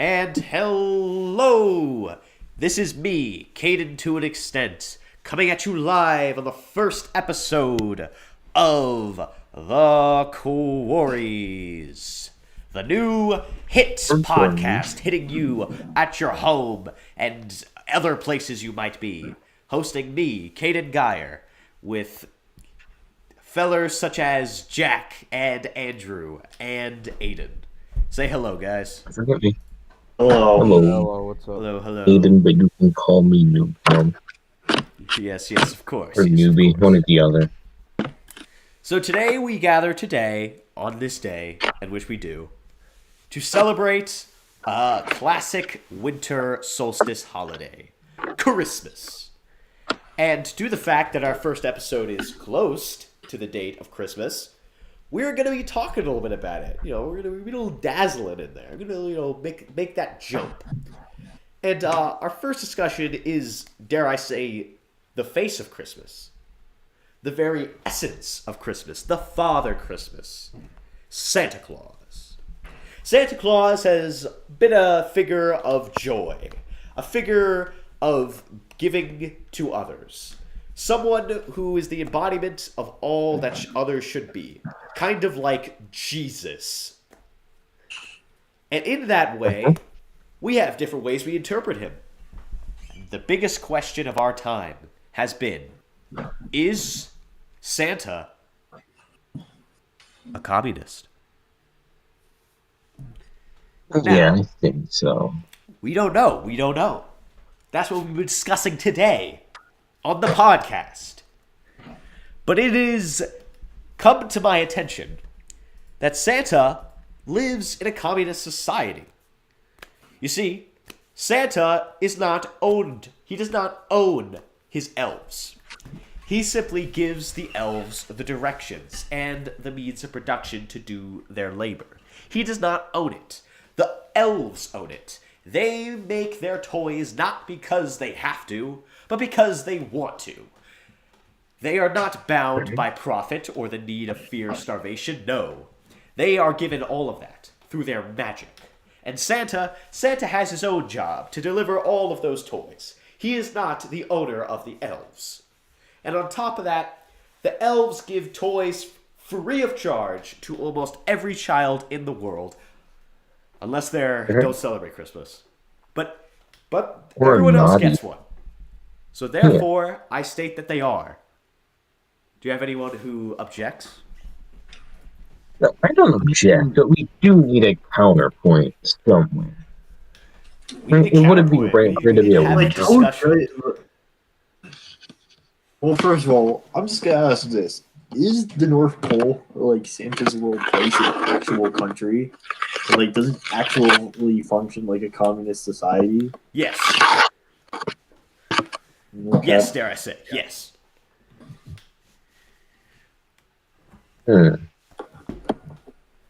And hello! This is me, Caden to an extent, coming at you live on the first episode of The Quarries. The new hit podcast hitting you at your home and other places you might be. Hosting me, Caden Geyer, with fellers such as Jack and Andrew and Aiden. Say hello, guys. Forget me. Hello. Hello, what's up? Hello. Aiden, but you can call me Noob. Yes, of course. Or yes, Newbie, of course. one or the other. So today we gather on this day, in which we do, to celebrate a classic winter solstice holiday, Christmas. And due to the fact that our first episode is close to the date of Christmas, we're going to be talking a little bit about it. You know, we're going to be a little dazzling in there. We're going to, make that jump. And our first discussion is, dare I say, the face of Christmas. The very essence of Christmas. The Father Christmas. Santa Claus. Santa Claus has been a figure of joy. A figure of giving to others. Someone who is the embodiment of all that others should be. Kind of like Jesus. And in that way, we have different ways we interpret him. The biggest question of our time has been, is Santa a communist? Yeah, I think so. We don't know. That's what we've been discussing today on the podcast. But it is come to my attention that Santa lives in a communist society. You see, Santa is not owned. He does not own his elves. He simply gives the elves the directions and the means of production to do their labor. He does not own it. The elves own it. They make their toys not because they have to, but because they want to. They are not bound by profit or the need of fear, starvation. No. They are given all of that through their magic. And Santa has his own job to deliver all of those toys. He is not the owner of the elves. And on top of that, the elves give toys free of charge to almost every child in the world, unless they don't celebrate Christmas. But Or everyone else naughty. gets one. So therefore, I state that they are. Do you have anyone who objects? No, I don't object, but we do need a counterpoint somewhere. We need a It wouldn't be counterpoint. right to be a have a Like, discussion. well, first of all, I'm just gonna ask this: is the North Pole like Santa's little place an actual country? Like, does it actually function like a communist society? Yes. Okay. Yes, dare I say. Yes. Hmm.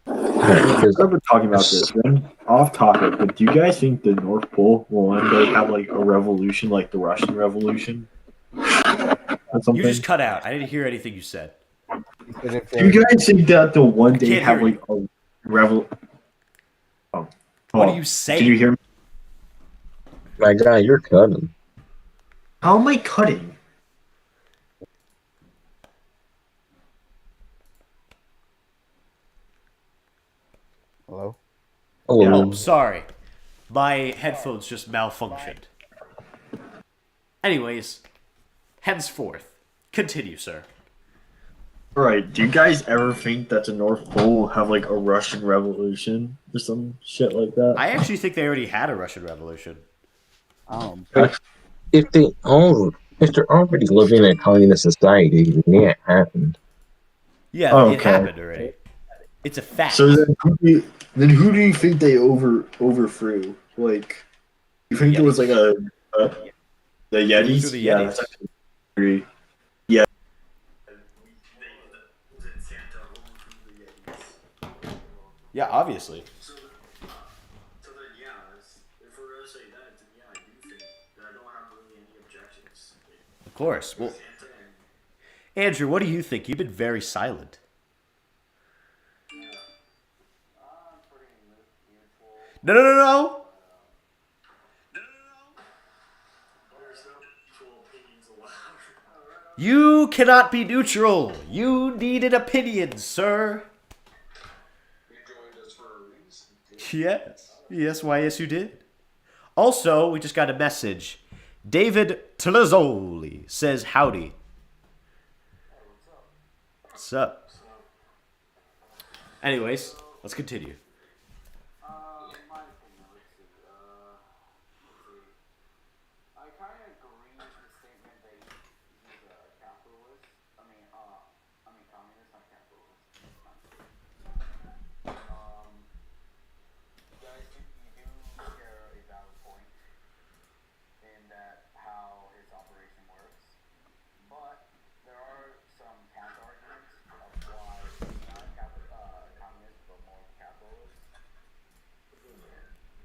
I've been talking about this. Then off topic, but do you guys think the North Pole will one day have like a revolution, like the Russian Revolution, or something? You just cut out. I didn't hear anything you said. Do you guys think that they'll one day can't have hear like a revolution? Oh, What oh, are you saying? Did you hear me? My guy, you're cutting. How am I cutting? Hello? Hello. Oh, sorry. My headphones just malfunctioned. Anyways, henceforth, continue, sir. Right. Do you guys ever think that the North Pole will have like a Russian Revolution or some shit like that? I actually think they already had a Russian Revolution. If they're already living in a communist society, then yeah, it happened. Yeah, Oh, it okay. happened already. It's a fact. So then who do you think they overthrew? Like, you think it was like the Yetis? Through the Yeah, Yetis. that's actually pretty. Yeah. Yeah, obviously. So then, yeah, if we're gonna say that, then yeah, I do think that I don't have really any objections. Of course. Well, Santa and Andrew, what do you think? You've been very silent. No. You cannot be neutral. You need an opinion, sir. You joined us for a reason. Yes, why, yes, you did. Also, we just got a message. David Tlazzoli says howdy. What's up? Anyways, let's continue. My opinion, let's see. I kind of agree with the statement that he's a capitalist. I mean, communist, not capitalist. Guys, you do share a valid point in that how his operation works, but there are some counter arguments of why he's not a communist, but more of a capitalist.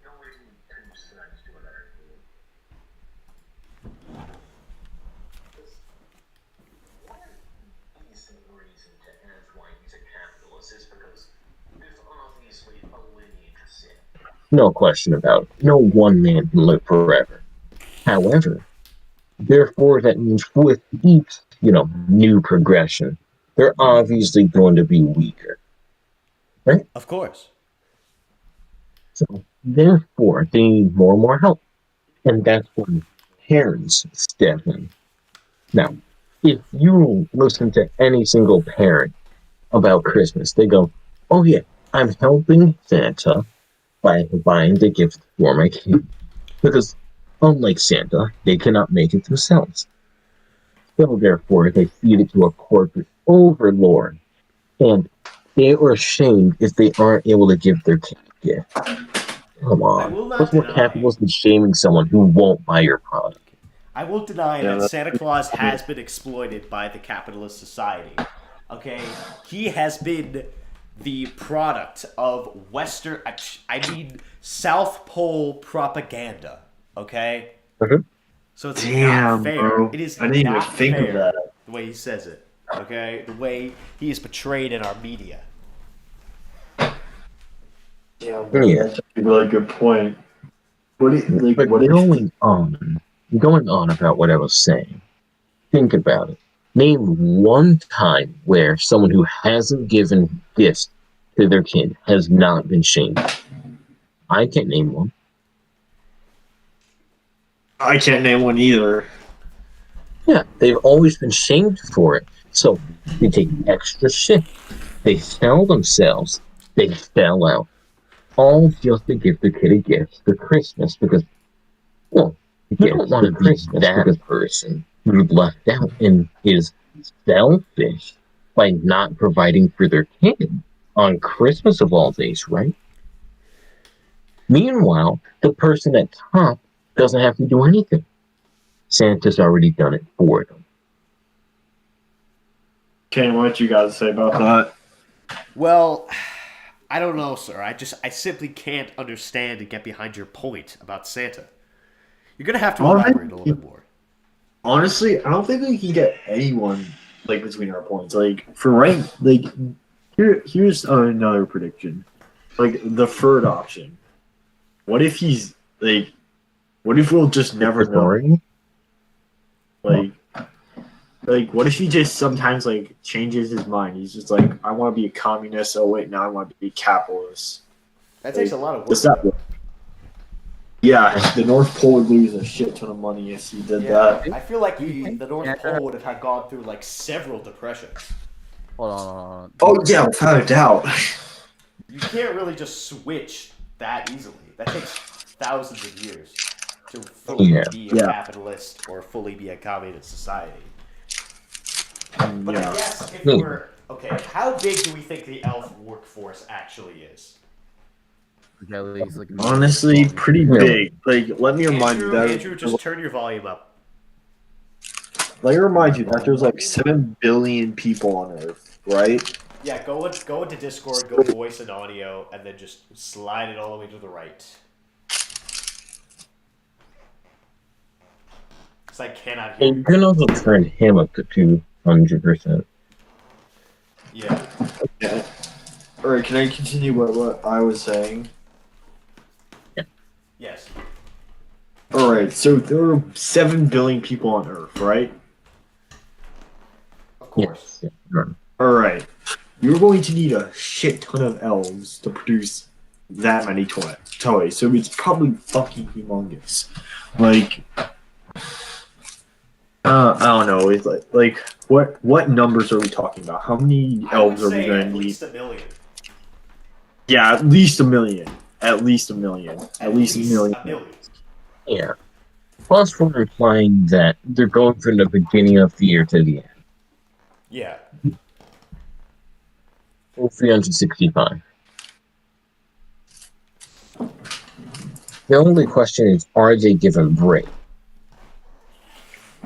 Don't read too much to it. One decent reason to ask why he's a capitalist is because there's obviously a lineage of sin. No question about it. No one man can live forever. However, therefore, that means with each, new progression, they're obviously going to be weaker. Right? Of course. So, therefore, they need more and more help. And that's when parents step in. Now, if you listen to any single parent about Christmas, they go, oh yeah, I'm helping Santa by buying the gift for my kid. Because, unlike Santa, they cannot make it themselves. So therefore, they feed it to a corporate overlord. And they are ashamed if they aren't able to give their kid a gift. Come I on. will not What's more deny. capitalist than shaming someone who won't buy your product? I won't deny Yeah, that that's- Santa Claus has been exploited by the capitalist society. Okay? He has been the product of South Pole propaganda. Okay? Mhm. So it's Damn, not fair. bro. It is I didn't even not think of fair that. the way he says it. Okay? The way he is portrayed in our media. Yeah, Yeah. that's a really good point. What But going on about what I was saying, think about it. Name one time where someone who hasn't given gifts to their kid has not been shamed. I can't name one. I can't name one either. Yeah, they've always been shamed for it. So they take extra shit. They sell themselves. They sell out. All just to give the kid a gift for Christmas because, well, you don't want to be that person who's left out and is selfish by not providing for their kid on Christmas of all days, right? Meanwhile, the person at top doesn't have to do anything. Santa's already done it for them. Kane, what you got to say about that? Well, I don't know, sir. I simply can't understand and get behind your point about Santa. You're gonna have to elaborate a little bit more. Honestly, I don't think we can get anyone like between our points. Like for right, like here's another prediction. Like the third option. What if he's like? What if we'll just never know? Authority? Like what if he just sometimes like changes his mind? He's just like, I want to be a communist. Oh wait, now I want to be capitalist. That takes a lot of Does work. that work? Yeah, the North Pole would lose a shit ton of money if he did that. I feel like the North Pole would have had gone through like several depressions. Hold on. Oh yeah, without a doubt. You can't really just switch that easily. That takes thousands of years to fully be a Yeah. capitalist or fully be a communist society. But I Yeah. guess if we're okay, how big do we think the elf workforce actually is? Okay, at least, like, Honestly, pretty big. Like, let me remind you Andrew, that. just turn your volume up. Let me remind you that there's like 7 billion people on Earth, right? Yeah, go into Discord, go voice and audio, and then just slide it all the way to the right. Because I cannot hear And you can also turn him up to 200%. Yeah. Yeah. All right, can I continue what I was saying? Yes. All right, so there are 7 billion people on Earth, right? course. Yes. Yeah. Right. All right. You're going to need a shit ton of elves to produce that many toys. So it's probably fucking humongous. Like, I don't know. It's like what numbers are we talking about? How many I would elves are we say going at to need? least a million. Yeah, at least a million. At least a million. At least a million. a million. Yeah. Plus, we're implying that they're going from the beginning of the year to the end. Yeah. 365. The only question is, are they given break?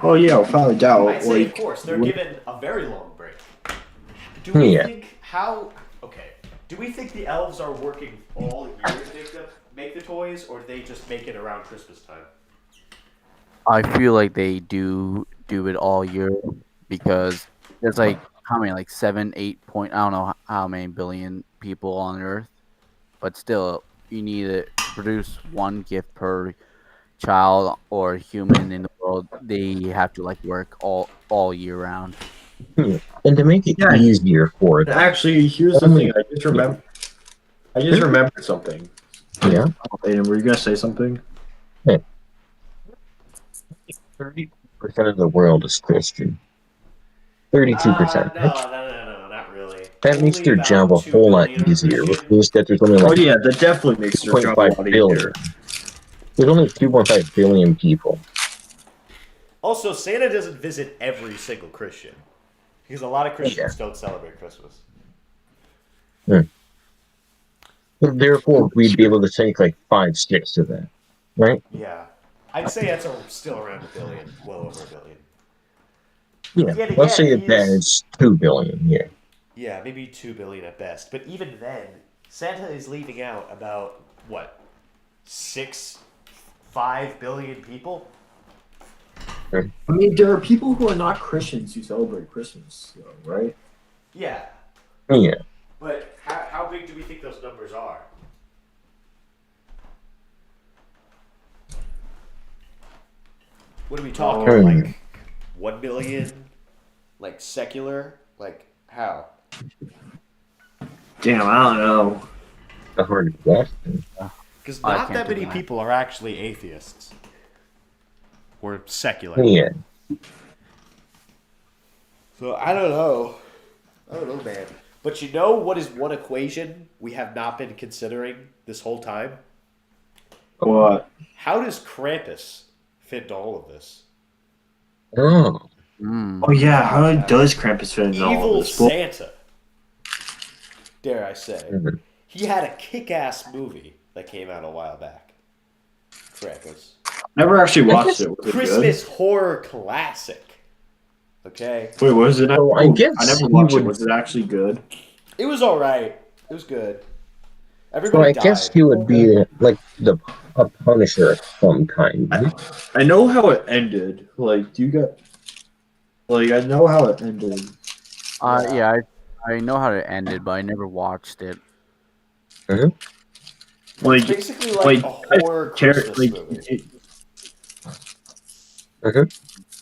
Oh yeah, without a doubt. I'd say, of Like, course, they're given a very long break. Do we think how? Okay. Do we think the elves are working all year to make the toys, or do they just make it around Christmas time? I feel like they do it all year because there's like how many, like 7, 8 point, I don't know how many billion people on Earth, but still, you need to produce one gift per child or human in the world. They have to like work all year round. And to make it Yeah. easier for them, actually, here's the thing. I just remembered something. yeah, Aiden, were you gonna say something? 30% of the world is Christian. 32%. No, not really. That makes Only their about job a 2 whole lot billion are easier, which Christian. means that there's only Oh like yeah, that definitely makes their job a 2.5 lot billion. easier. There's only 2.5 billion people. Also, Santa doesn't visit every single Christian because a lot of Christians don't celebrate Christmas. So therefore, we'd be able to take like 5 sticks to that, right? Yeah, I'd say that's still around a billion, well over a billion. Yeah. Yet Let's say again, that it's 2 billion. Yeah. yeah, maybe 2 billion at best. But even then, Santa is leaving out about what 5 billion people. I mean, there are people who are not Christians who celebrate Christmas, though, right? Yeah, Yeah. but how big do we think those numbers are? What are we talking? Like 1 million? Like secular? Like how? Damn, I don't know. A hard guess. Because I not can't that do many that. people are actually atheists or secular. Yeah. So I don't know. I don't know, man. But you know what is one equation we have not been considering this whole time? What? How does Krampus fit into all of this? Oh. Mm. Oh yeah, how does Krampus fit in all Evil this? Well, Santa. Dare I say. Mhm. He had a kick-ass movie that came out a while back. Krampus. never actually watched it. Was it Christmas horror classic. Okay? good? Wait, was it? So I guess I never he watched would- it. Was it actually good? It was alright. It was good. So Everybody I guess died. he would be like a Punisher of some kind. I know how it ended. Like, do you get? Like, I know how it ended. Yeah, I know how it ended, but I never watched it. Like, Basically like a horror Christmas like, movie.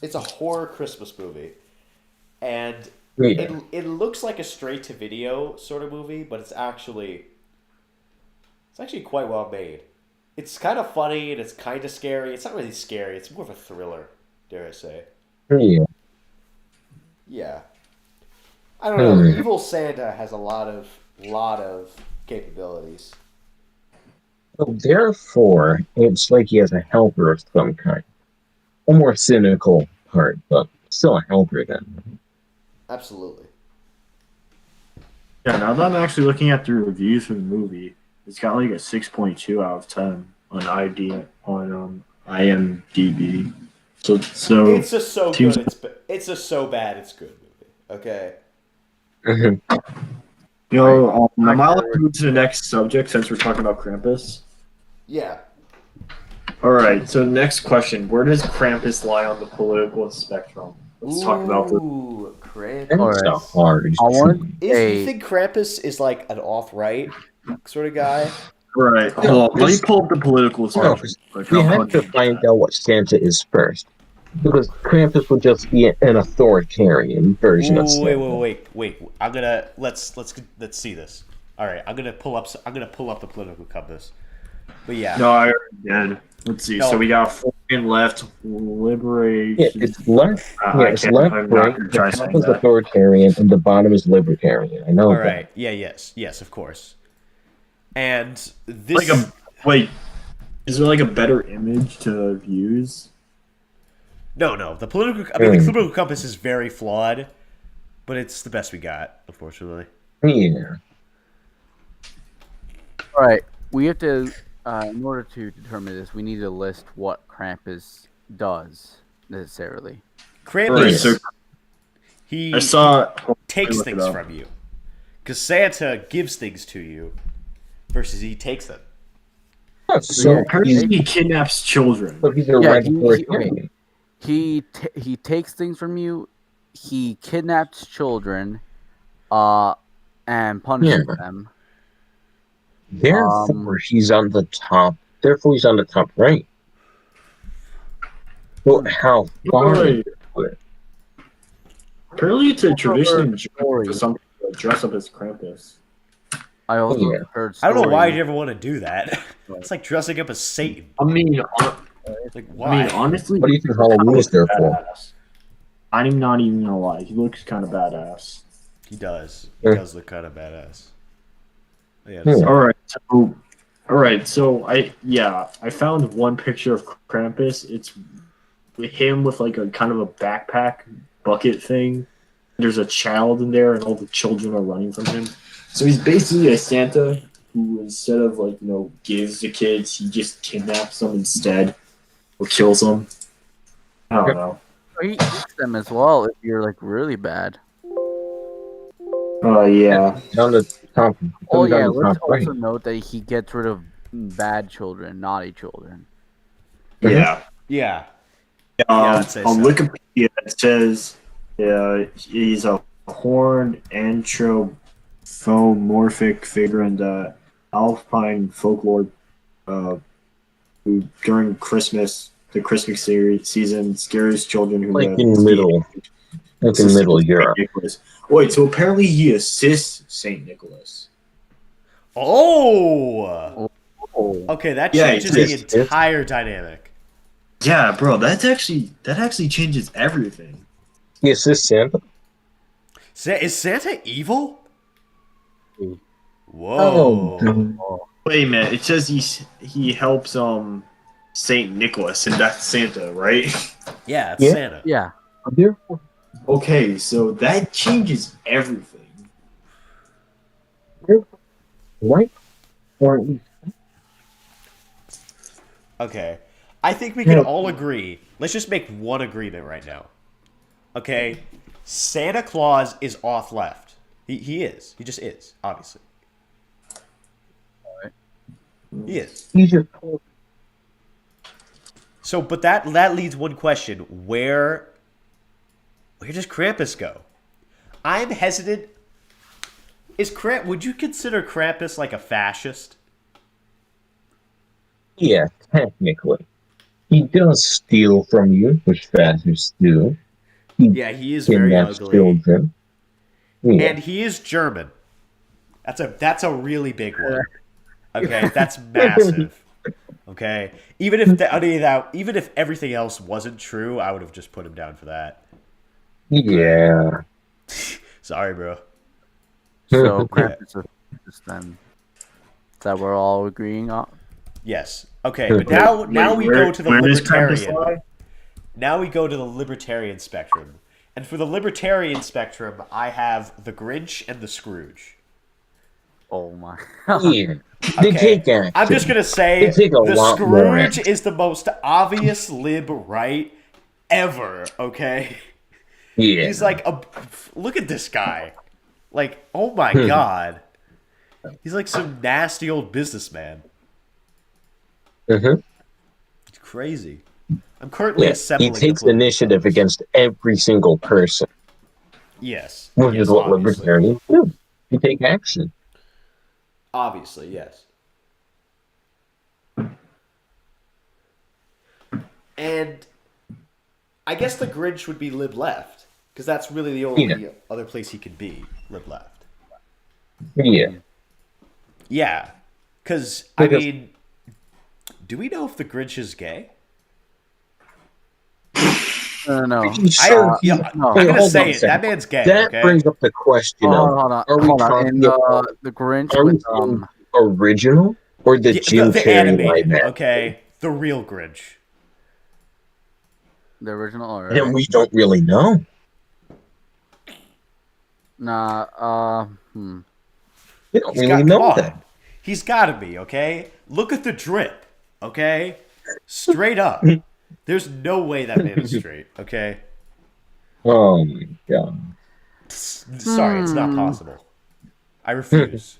It's a horror Christmas movie. And Yeah. it looks like a straight to video sort of movie, but it's actually quite well made. It's kind of funny and it's kind of scary. It's not really scary. It's more of a thriller, dare I say. Yeah. Yeah. I don't know. Evil Santa has a lot of capabilities. So therefore, it's like he has a helper of some kind. A more cynical part, but still a helper then. Absolutely. yeah. Now that I'm actually looking at the reviews for the movie, it's got like a 6.2 out of 10 on IMDb. So It's just so seems- good. It's just so bad. It's good movie. Okay. you know, am I allowed to move to the next subject since we're talking about Krampus? Yeah. All right. So next question: where does Krampus lie on the political spectrum? Let's talk about this. Ooh, Krampus. That's Alright. a hard I want choice. You a think Krampus is like an alt-right sort of guy? Right. Hold on. Let me pull up the political No, spectrum. Like, we how have to much- find out what Santa is first. Because Krampus would just be an authoritarian version of Ooh, wait, Santa. wait, wait, wait. I'm gonna let's see this. All right, I'm gonna pull up. I'm gonna pull up the political compass. But yeah, No, I already did. Let's see. No. So we got foreign left Yeah, liberation. it's left. Yeah, I it's can't. left, I'm not right. gonna The try top saying is that. authoritarian, and the bottom is libertarian. I know all that. right. Yeah, yes, of course. And this Like a wait. Is there like a better image to use? no. The political. I mean, the political compass is very flawed, but it's the best we got, unfortunately. Yeah. All right, we have to. In order to determine this, we need to list what Krampus does necessarily. Krampus, Alright, so he I saw. takes look it things up. from you, because Santa gives things to you, versus he takes them. So Apparently, he kidnaps children. he's a Yeah, red he- authoritarian. He takes things from you. He kidnaps children, and punishes them. Therefore, he's on the top. Therefore, he's on the top right. Well, how far? Wait. into it? Apparently, it's a tradition in Germany Story. for some people to dress up as Krampus. I also Yeah. heard. I don't know why stories- you ever want to do that. It's like dressing up as Satan. I mean, Like why? honestly, What do you think Halloween is there for? badass. I'm not even gonna lie. He looks kind of badass. He does. He Yeah. does look kind of badass. Yeah. Yeah. All right. So I found one picture of Krampus. It's him with like a kind of a backpack bucket thing. There's a child in there, and all the children are running from him. So he's basically a Santa who, instead of gives the kids, he just kidnaps them instead or kills them. I don't know. He eats them as well if you're like really bad. Yeah. He's on the top. Oh he's on yeah, the let's top right. also note that he gets rid of bad children, naughty children. Yeah. Yeah. On I'd say so. Wikipedia, it says he's a horned anthropomorphic figure in the Alpine folklore who, during the Christmas season, scares children who Like live in middle Europe. Nicholas. Wait, so apparently he assists Saint Nicholas. Oh. Oh, Okay, that Yeah, changes it's- the entire dynamic. Yeah, bro, that actually changes everything. He assists Santa. Is Santa evil? Hmm. Whoa. Wait a minute, it says he helps Saint Nicholas, and that's Santa, right? Yeah, it's Yeah. Santa. yeah. Therefore, Okay, so that changes everything. right? Or at least Okay. I think we can Yeah. all agree. Let's just make one agreement right now. Okay? Santa Claus is off left. He is. He just is, obviously. He is. he's just So, but that leads one question: where does Krampus go? I'm hesitant. Would you consider Krampus like a fascist? yeah, technically. He does steal from you, which fascists do. Yeah, he is very Kidnaps ugly, children. Yeah. and he is German. That's a really big one. Okay, that's massive. Okay, even if everything else wasn't true, I would have just put him down for that. Yeah. Sorry, bro. So Krampus is then. Is that we're all agreeing on? Yes. Okay, but now we go to the where does Krampus libertarian. lie? Now we go to the libertarian spectrum. And for the libertarian spectrum, I have the Grinch and the Scrooge. Oh my. Yeah. They Okay. take action. I'm just going to say They take a the lot more Scrooge action. is the most obvious lib right ever, okay? Yeah. He's like, look at this guy. Like, oh my Hmm. God. He's like some nasty old businessman. Mhm. It's crazy. I'm currently Yeah. assembling He the takes political initiative compass. against every single person, Yes. which Yes, is what obviously. libertarians do. You take action. Obviously, yes. And I guess the Grinch would be lib left because that's really the only other place he could be lib left. Yeah. Yeah, because Because- do we know if the Grinch is gay? No. Pretty sure he- no. Wait, I'm gonna hold on say a it. second. That man's gay. That Okay. brings up the question of: Hold on. Are we talking In about the Grinch are we with talking original or the Jim the Carrey animated. live action? Okay, the real Grinch. the original or And we don't really know. nah. We don't He's really got, know come on. that. He's got to be, okay? Look at the drip, okay? Straight up. There's no way that man is straight, okay? Oh my god. Sorry, it's not possible. I refuse.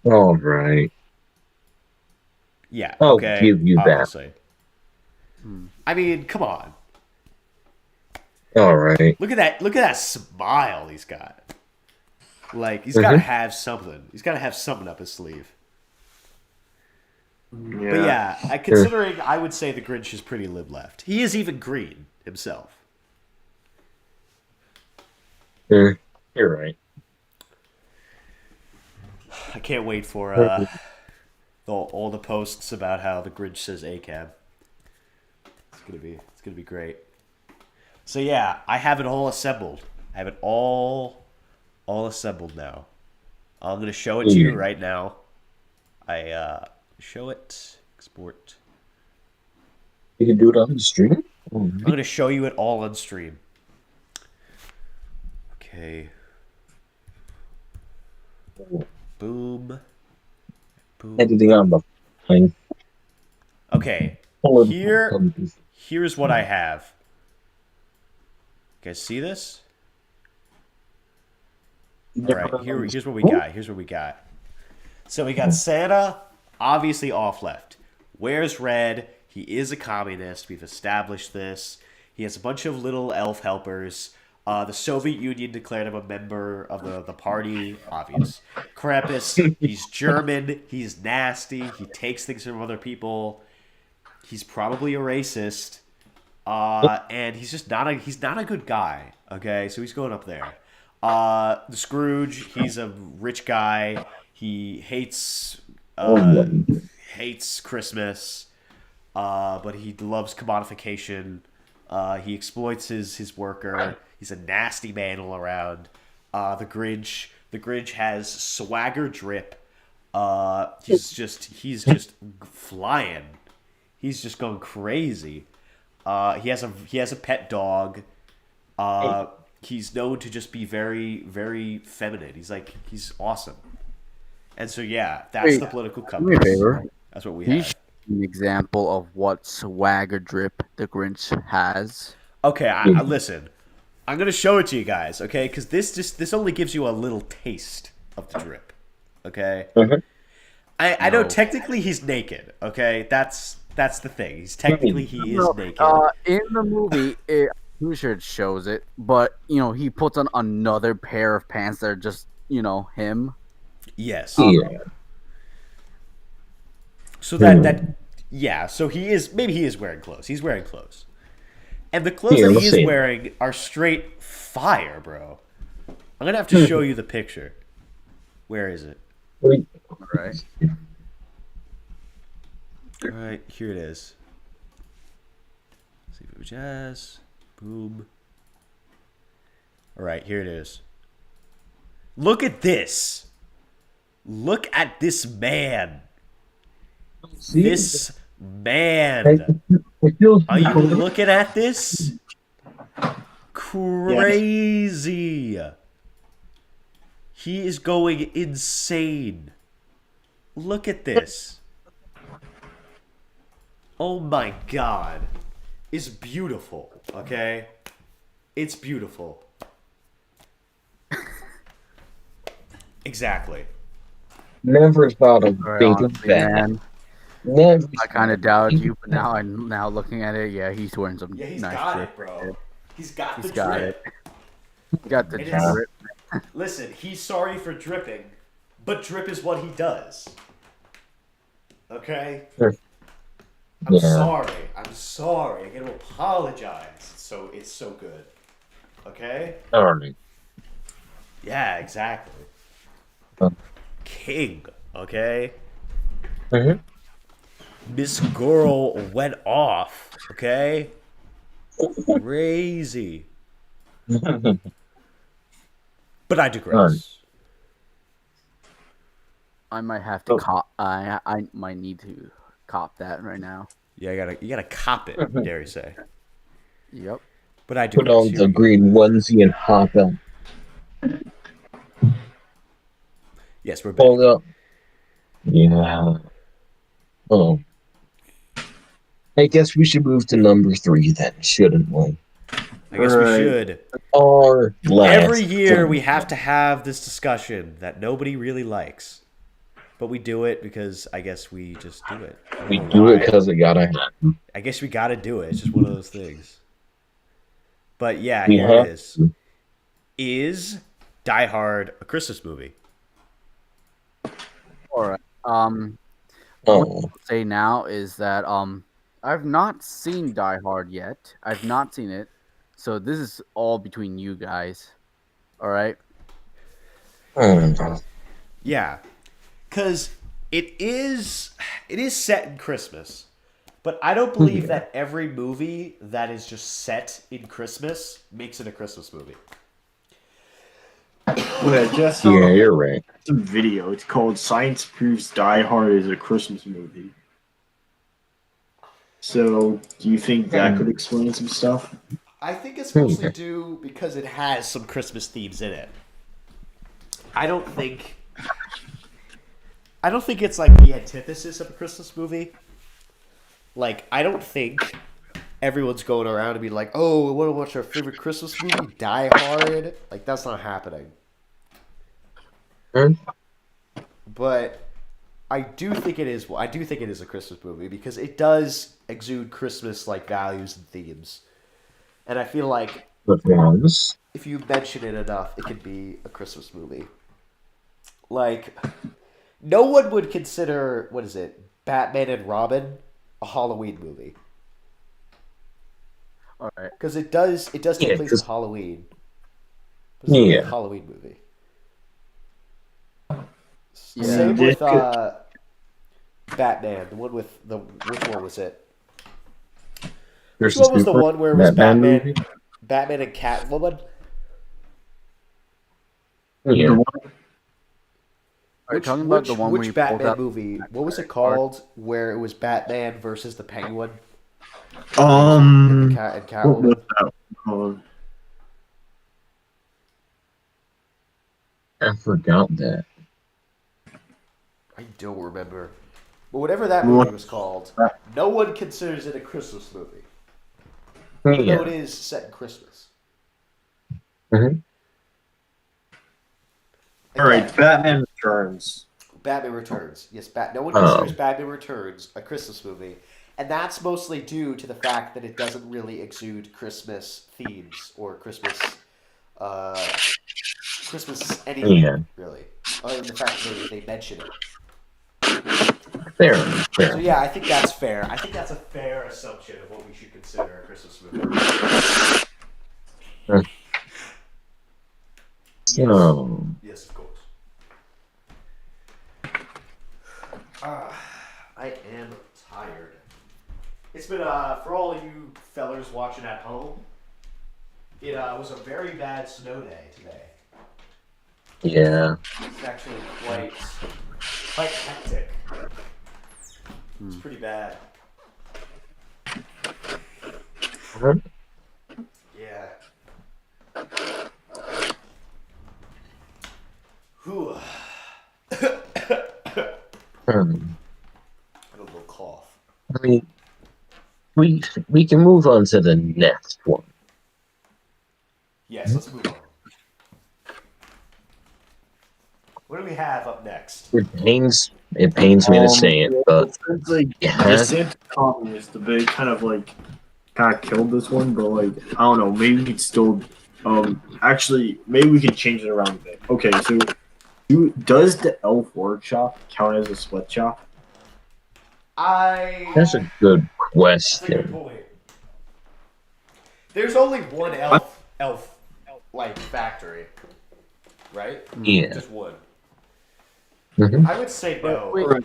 All right. Yeah, I'll okay? give you that. Obviously. I mean, come on. All right. Look at that smile he's got. Like, he's got to have something. He's got to have something up his sleeve. Yeah. But yeah, considering I would say the Grinch is pretty lib left. He is even green himself. You're right. I can't wait for all the posts about how the Grinch says ACAB. It's gonna be great. So yeah, I have it all assembled. I have it all assembled now. I'm gonna show it to you right now. I show it, export. You can do it on the stream? I'm gonna show you it all on stream. Okay. Boom. Boom. Editing on the plane. Okay. Here's what I have. You guys see this? All right, here's what we got. Here's what we got. So we got Santa, obviously off left. Wears red. He is a communist. We've established this. He has a bunch of little elf helpers. The Soviet Union declared him a member of the party. Obvious. Krapus. He's German. He's nasty. He takes things from other people. He's probably a racist. And he's just not a good guy. Okay, so he's going up there. The Scrooge, he's a rich guy. He hates Christmas, but he loves commodification. He exploits his worker. He's a nasty man all around. The Grinch has swagger drip. He's just flying. He's just going crazy. He has a pet dog. He's known to just be very, very feminine. He's awesome. And so yeah, that's the political Do me a compass. favor. That's what we He's have. an example of what swagger drip the Grinch has. Okay, I listen. I'm gonna show it to you guys, okay? Because this only gives you a little taste of the drip, okay? I know technically he's naked, okay? That's the thing. He is naked. In the movie, I'm sure it shows it, but he puts on another pair of pants that are just him. Yes. Yeah. So so he is wearing clothes. He's wearing clothes. And the clothes Yeah, that let's he is see. wearing are straight fire, bro. I'm gonna have to show you the picture. Where is it? Wait. Right. All right, here it is. See if it was jazz. Boom. All right, here it is. Look at this. Look at this man. This man. Are you looking at this? Crazy. He is going insane. Look at this. Oh my god. It's beautiful, okay? It's beautiful. Exactly. Never thought of Right, thinking honestly, that. man, Never. I kind of doubted you, but now looking at it, yeah, he's wearing some Yeah, he's nice got drip. it, bro. He's got He's the got drip. He got the It is- drip. Listen, he's sorry for dripping, but drip is what he does. Okay? I'm Yeah. sorry. I'm sorry. I gotta apologize. It's so good. Okay? All right. Yeah, exactly. Uh, King. Okay? mhm. Miss Girl went off. Okay? Crazy. But I digress. I might have to Oh. cop. I might need to cop that right now. Yeah, you gotta cop it, dare you say. Yep. But I Put digress. on Here the we go. green onesie and hop out. Yes, we're back. Hold up. Yeah. Oh. I guess we should move to number 3 then, shouldn't we? I guess we Right. should. Our last Every year we film. have to have this discussion that nobody really likes. But we do it because I guess we just do it. I don't We know do it why. because it gotta happen. I guess we gotta do it. It's just one of those things. But yeah, We here it have is. to. Is Die Hard a Christmas movie? All right. What Oh. I'll say now is that I've not seen Die Hard yet. I've not seen it, so this is all between you guys. All right. Yeah. Cause it is set in Christmas. But I don't believe that every movie that is just set in Christmas makes it a Christmas movie. Well, I just Yeah, you're right. some video. It's called "Science Proves Die Hard is a Christmas Movie." So, do you think that could explain some stuff? I think it's mostly due because it has some Christmas themes in it. I don't think it's like the antithesis of a Christmas movie. Like, I don't think everyone's going around and be like, "Oh, we want to watch our favorite Christmas movie, Die Hard." Like, that's not happening. Hmm? But I do think it is. I do think it is a Christmas movie because it does exude Christmas-like values and themes, and I feel like But was. if you mention it enough, it could be a Christmas movie. Like, no one would consider Batman and Robin a Halloween movie All right. because it does take Yeah, place 'cause- in Halloween. But it's not really a Yeah. Halloween movie. Yeah. Same This with Batman. The one with which one was it? Which Versus one was the Super- one where it was Batman Batman, movie? Batman and Catwoman? Yeah. Are you talking about the one where which you pulled Batman up? movie? What was it called? Where it was Batman versus the Penguin Um, and what was Catwoman? that called? I forgot that. I don't remember. But whatever that movie was called, no one considers it a Christmas movie, even though it Yeah. is set in Christmas. Mhm. All right, Batman Returns. Batman Returns. Yes, no one Oh. considers Batman Returns a Christmas movie. And that's mostly due to the fact that it doesn't really exude Christmas themes or Christmas anything, Yeah. really. Other than the fact that they mention it. Fair. So Fair. yeah, I think that's fair. I think that's a fair assumption of what we should consider a Christmas movie. So, Yes, of course. I am tired. It's been for all of you fellers watching at home. It was a very bad snow day today. yeah. It's actually quite hectic. It's pretty bad. Mhm. Yeah. Whew. I had a little cough. I mean, we can move on to the next one. Yes, let's move on. What do we have up next? It pains me to say it, but It's like Yeah. the Santa Communist debate kind of killed this one, but like I don't know, maybe we could still actually maybe we could change it around a bit. Okay, so does the elf workshop count as a sweatshop? that's a good That's a good question. point. There's only one elf like factory, right? Yeah. Just one. Mhm. I would say But no. wait, Alright.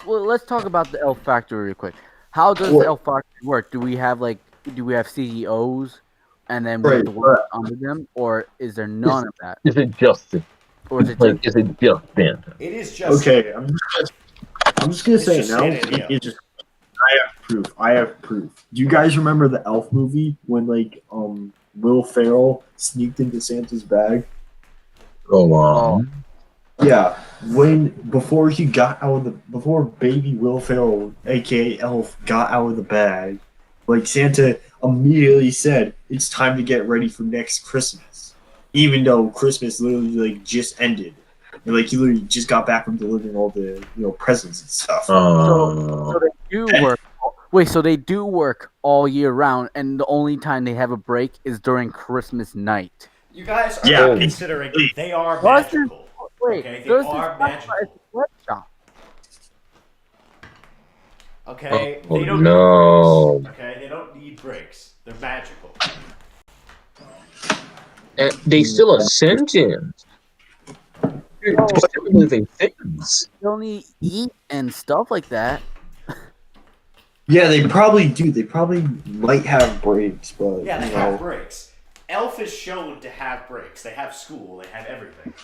let's talk about the elf factory real quick. How does the What? elf factory work? Do we have CEOs, and then we have Right. to work under them, or is there none of that, Is it just or is it like just is it just Santa? It is just Okay, I'm just gonna It's say just now. Santa and the It's just I have proof. I have proof. Do you guys remember the Elf movie when Will Ferrell sneaked into Santa's bag? Go oh on. Yeah, before baby Will Ferrell, aka Elf, got out of the bag, like Santa immediately said, "It's time to get ready for next Christmas," even though Christmas literally like just ended, and like he literally just got back from delivering all the presents and stuff. so Uh, they do work. Wait, so they do work all year round, and the only time they have a break is during Christmas night. you guys are Yeah, not oh, considering they are Plus, there's- magical. wait, Okay, they there's this are stuff at magical. the sweatshop. Okay, oh they don't need no. breaks. Okay, they don't need breaks. They're magical. And they still are sentient. They're Oh, still living things. they only eat and stuff like that. yeah, they probably do. They probably might have breaks, but Yeah, they have breaks. Elf is shown to have breaks. They have school. They have everything.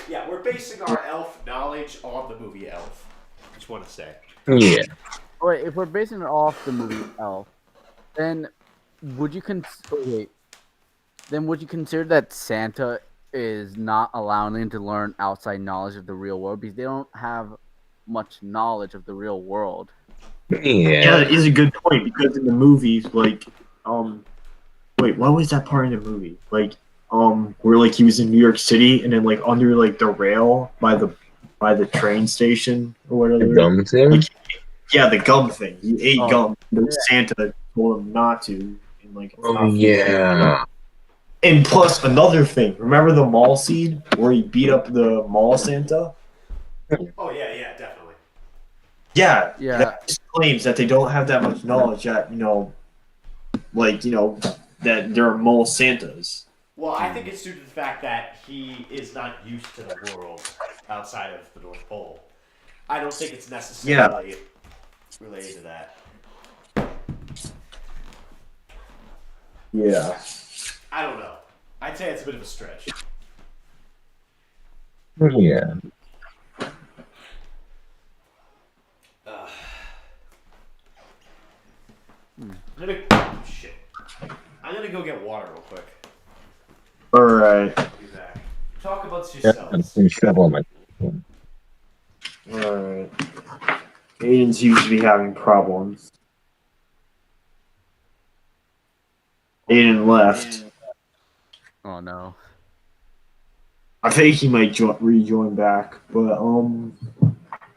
Yeah, we're basing our elf knowledge on the movie Elf. Just want to say. Yeah. All right, if we're basing it off the movie Elf, then would you wait? Then would you consider that Santa is not allowing them to learn outside knowledge of the real world because they don't have much knowledge of the real world? yeah, that Yeah. is a good point because in the movies, um, wait, what was that part in the movie? Where like he was in New York City and then like under like the rail by the train station or The whatever. gum thing? Like, yeah, the gum thing. He ate Oh, gum. But yeah. Santa told him not to. And like, it's Oh not food. yeah. And plus another thing. Remember the mall scene where he beat up the mall Santa? Oh yeah, yeah, definitely. Yeah, Yeah. that just claims that they don't have that much knowledge that that there are mole Santas. Well, I think it's due to the fact that he is not used to the world outside of the North Pole. I don't think it's necessarily related to that. Yeah. I don't know. I'd say it's a bit of a stretch. Yeah. Shit. I'm gonna go get water real quick. All right. Be back. Talk about Yeah, I'm yourselves. pretty sure on my All right. Aiden seems to be having problems. Aiden left. Oh no. I think he might rejoin back, but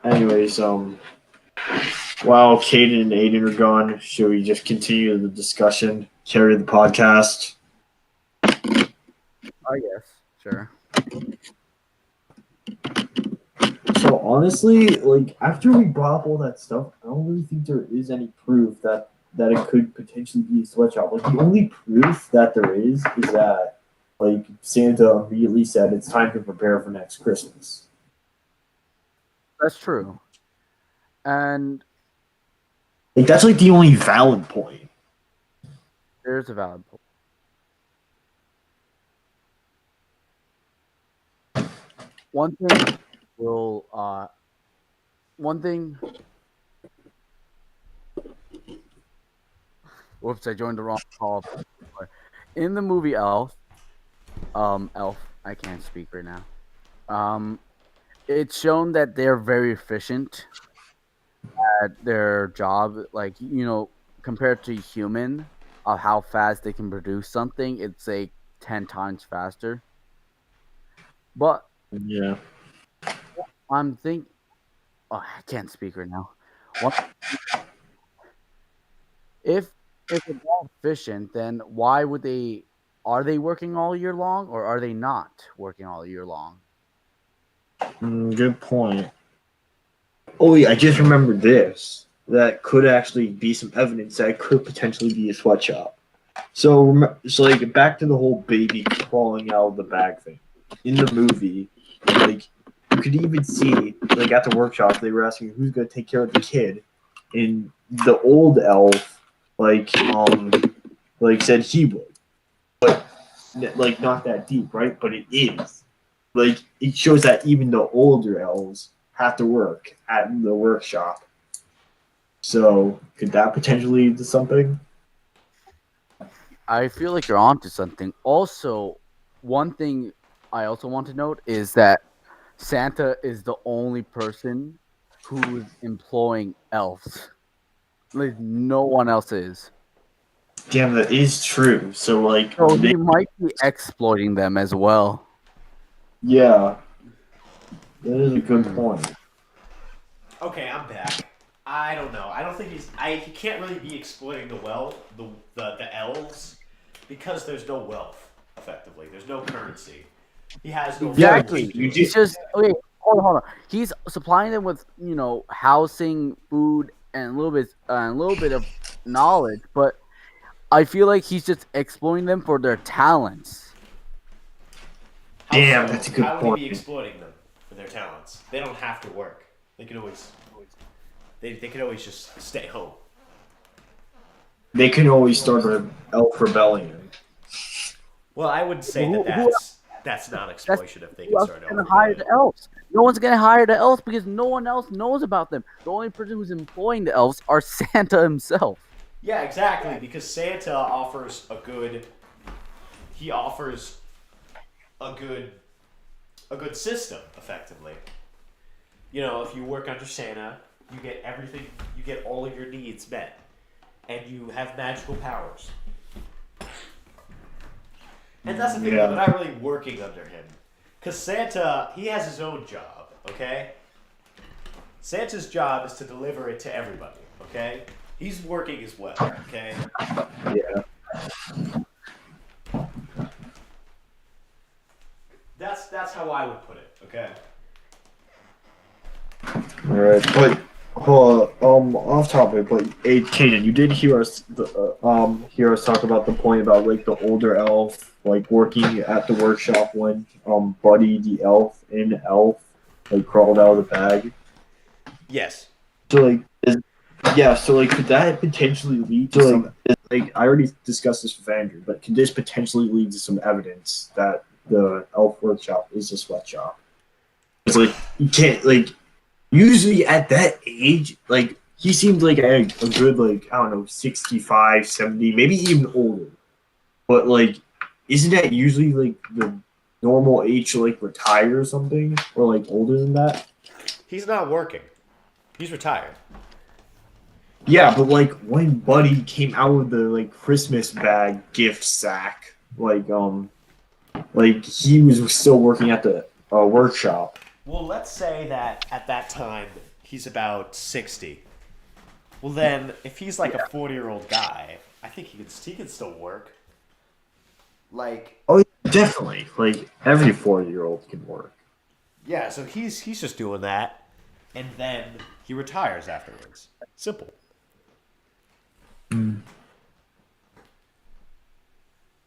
anyways, while Caden and Aiden are gone, should we just continue the discussion, carry the podcast? I guess. Sure. So honestly, like after we brought up all that stuff, I don't really think there is any proof that it could potentially be a sweatshop. Like the only proof that there is that like Santa immediately said it's time to prepare for next Christmas. That's true. And Like that's like the only valid point. there's a valid point. One thing will one thing whoops, I joined the wrong call. In the movie Elf, I can't speak right now. It's shown that they're very efficient at their job. Like, compared to human, of how fast they can produce something, it's like 10 times faster. But Yeah. I'm think I can't speak right now. One, if they're that efficient, then why would they? Are they working all year long, or are they not working all year long? Good point. Oh yeah, I just remembered this. That could actually be some evidence that it could potentially be a sweatshop. So like back to the whole baby crawling out of the bag thing. In the movie, like you could even see like at the workshop they were asking who's gonna take care of the kid, and the old elf like said he would, but like not that deep, right? But it is like it shows that even the older elves have to work at the workshop. So could that potentially lead to something? I feel like you're onto something. Also, one thing I also want to note is that Santa is the only person who's employing elves. Like no one else is. Damn, that is true. So like So he might be exploiting them as well. yeah, that is a good Hmm. point. Okay, I'm back. I don't know. I don't think he can't really be exploiting the elves, because there's no wealth. Effectively, there's no currency. He has no Yeah, resource Exactly. to do you it. He's did. just okay. Hold on. He's supplying them with housing, food, and a little bit of knowledge. But I feel like he's just exploiting them for their talents. How Damn, so? that's a good How would he point. be exploiting them for their talents? They don't have to work. They can always just stay home. They can always start an elf rebellion. Well, I would say that Who that's not that's exploitation if they who can else start is elf gonna hire rebellion. the elves? No one's gonna hire the elves because no one else knows about them. The only person who's employing the elves are Santa himself. Yeah, exactly. Because Santa offers he offers a good a good system effectively. You know, if you work under Santa, you get everything, you get all of your needs met, and you have magical powers. And that's the thing, Yeah. they're not really working under him. Because Santa, he has his own job, okay? Santa's job is to deliver it to everybody, okay? He's working as well, okay? Yeah. That's how I would put it, okay? All right, but off topic, but hey, Kaden, you did hear us talk about the point about like the older elf like working at the workshop when Buddy the elf in Elf like crawled out of the bag. Yes. So like yeah, so like could that potentially lead to some like I already discussed this with Andrew, but could this potentially lead to some evidence that the elf workshop is a sweatshop? It's like you can't like usually at that age, like he seemed like a good like I don't know 65, 70, maybe even older. But like isn't that usually like the normal age to like retire or something? Or like older than that? He's not working. He's retired. Yeah, but like when Buddy came out of the like Christmas bag gift sack, like he was still working at the workshop. Well, let's say that at that time he's about 60. Well, then if he's like a 40-year-old guy, I think he can still work. Like, Oh yeah, definitely. Like every 40-year-old can work. yeah, so he's just doing that, and then he retires afterwards. Simple.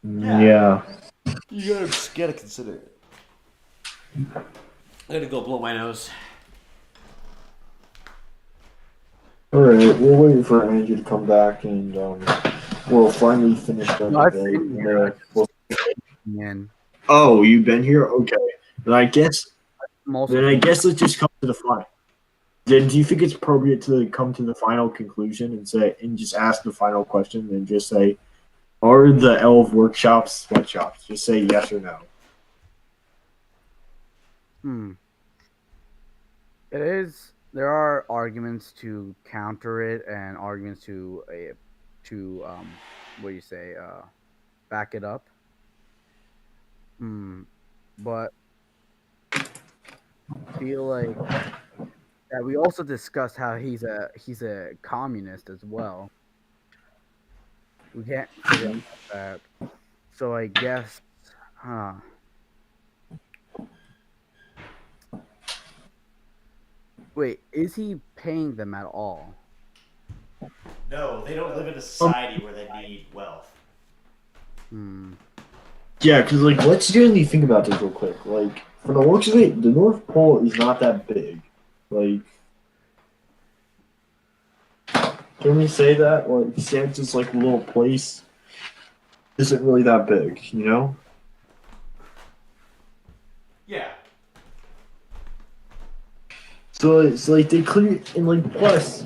Yeah. You gotta consider it. I'm gonna go blow my nose. All right, we're waiting for Andrew to come back, and we'll finally finish the No, I've debate. been here. And Oh, you've been here? Okay. Then I guess most then of I them. guess let's just come to the final. Then do you think it's appropriate to come to the final conclusion and say and just ask the final question and just say, are the elf workshops sweatshops? Just say yes or no. Hmm. It is. There are arguments to counter it and arguments to what do you say back it up. Hmm. But feel like that we also discussed how he's a communist as well. We can't forget that. So I guess, huh? Wait, is he paying them at all? No, they don't live in a society where they need wealth. Hmm. Yeah, because like, let's generally think about this real quick. Like, for the looks of it, the North Pole is not that big. Like, can we say that? Like, Santa's like a little place isn't really that big, you know? Yeah. So it's like they clear and like plus,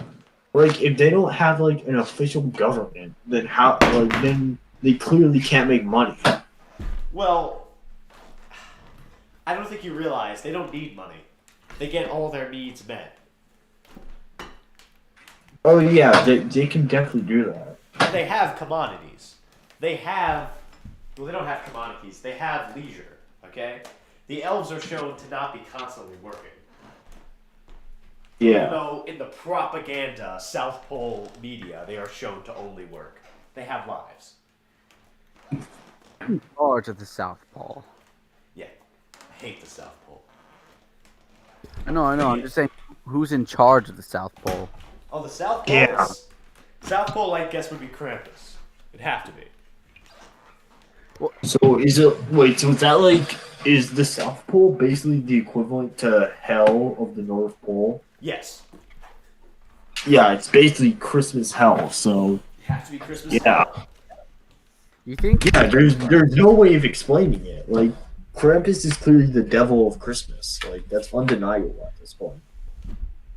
like if they don't have like an official government, then how? Like then they clearly can't make money. Well, I don't think you realize they don't need money. They get all their needs met. Oh yeah, they can definitely do that. And they have commodities. They have. Well, they don't have commodities. They have leisure. Okay. The elves are shown to not be constantly working. Even Yeah. though in the propaganda South Pole media they are shown to only work. They have lives. In charge of the South Pole. Yeah. I hate the South Pole. I know. I'm just saying, who's in charge of the South Pole? Oh, the South Pole. Yeah. South Pole, I guess, would be Krampus. It'd have to be. So is it wait? So is that like is the South Pole basically the equivalent to hell of the North Pole? Yes. Yeah, it's basically Christmas hell. So It has to be Christmas. yeah, You think? yeah. There's no way of explaining it. Like Krampus is clearly the devil of Christmas. Like that's undeniable at this point.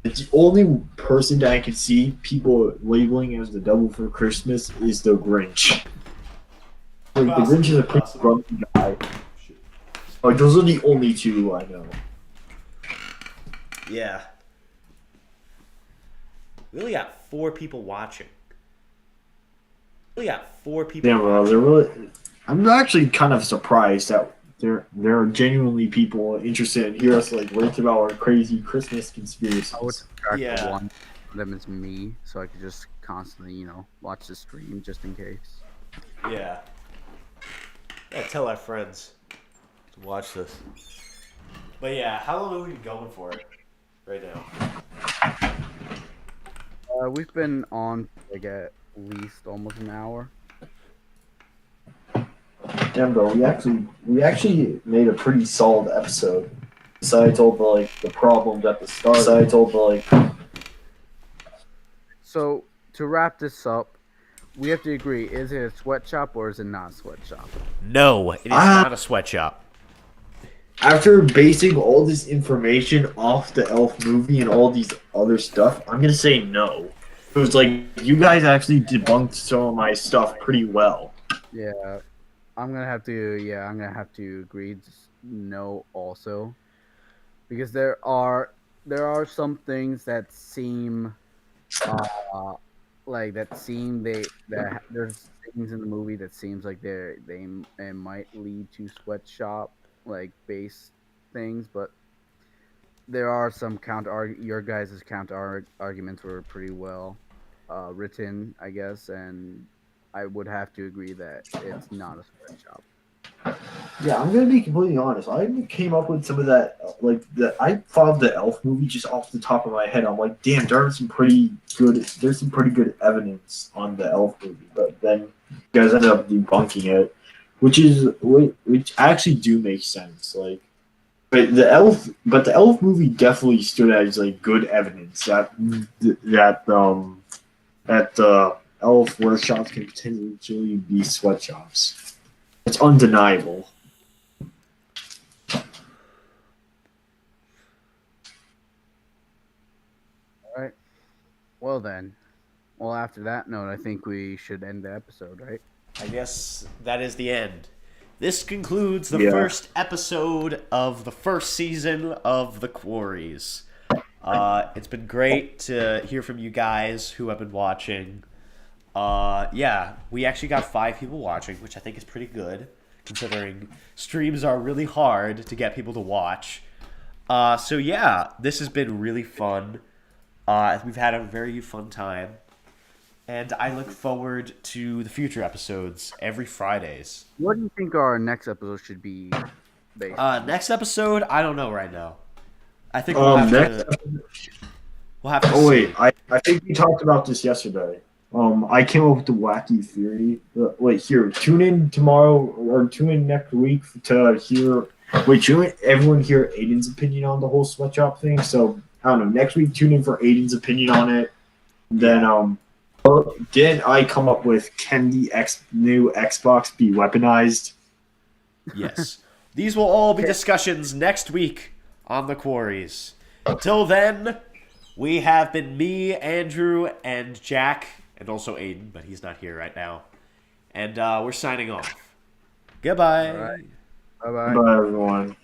It's the only person that I can see people labeling as the devil for Christmas is the Grinch. Like the Grinch is a pretty grumpy guy. Like those are the only two I know. Yeah. We only got 4 people watching. We only got 4 people. Yeah, well, they're really. I'm actually kind of surprised that there are genuinely people interested in hear us like rant about our crazy Christmas conspiracies. I would subtract Yeah. one of them is me, so I could just constantly, watch the stream just in case. Yeah. Yeah, tell our friends to watch this. But yeah, how long have we been going for it right now? We've been on like at least almost an hour. Damn, bro, we actually made a pretty solid episode. Besides all the problems at the start. Besides all the So to wrap this up, we have to agree: is it a sweatshop or is it not a sweatshop? No, it is not a sweatshop. After basing all this information off the Elf movie and all these other stuff, I'm gonna say no. It was like you guys actually debunked some of my stuff pretty well. Yeah, I'm gonna have to. Yeah, I'm gonna have to agree. Just no, also, because there are some things that seem, like that there's things in the movie that seems like they might lead to sweatshop like base things, but there are some your guys' counter arguments were pretty well written, I guess, and I would have to agree that it's not a sweatshop. Yeah, I'm gonna be completely honest. I came up with some of that, I thought of the Elf movie just off the top of my head. I'm like, damn, there's some pretty good evidence on the Elf movie, but then you guys ended up debunking it, which actually do make sense. Like, but the Elf movie definitely stood as like good evidence that Elf workshops can potentially be sweatshops. It's undeniable. All right. Well then. Well, after that note, I think we should end the episode, right? I guess that is the end. This concludes the Yeah. first episode of the first season of The Quarries. It's been great to hear from you guys who have been watching. Yeah, we actually got 5 people watching, which I think is pretty good, considering streams are really hard to get people to watch. So yeah, this has been really fun. We've had a very fun time. And I look forward to the future episodes every Fridays. What do you think our next episode should be based on? Next episode, I don't know right now. I think we'll have to. We'll have to Oh see. wait, I think we talked about this yesterday. I came up with the wacky theory. Wait, here, tune in tomorrow or tune in next week to hear. Wait, tune in, everyone hear Aiden's opinion on the whole sweatshop thing. So I don't know. Next week, tune in for Aiden's opinion on it. Then then I come up with can the new Xbox be weaponized? Yes. These will all be discussions next week on the Quarries. Until then, we have been me, Andrew, and Jack, and also Aiden, but he's not here right now. And we're signing off. Goodbye. All right. Bye bye. Bye, everyone.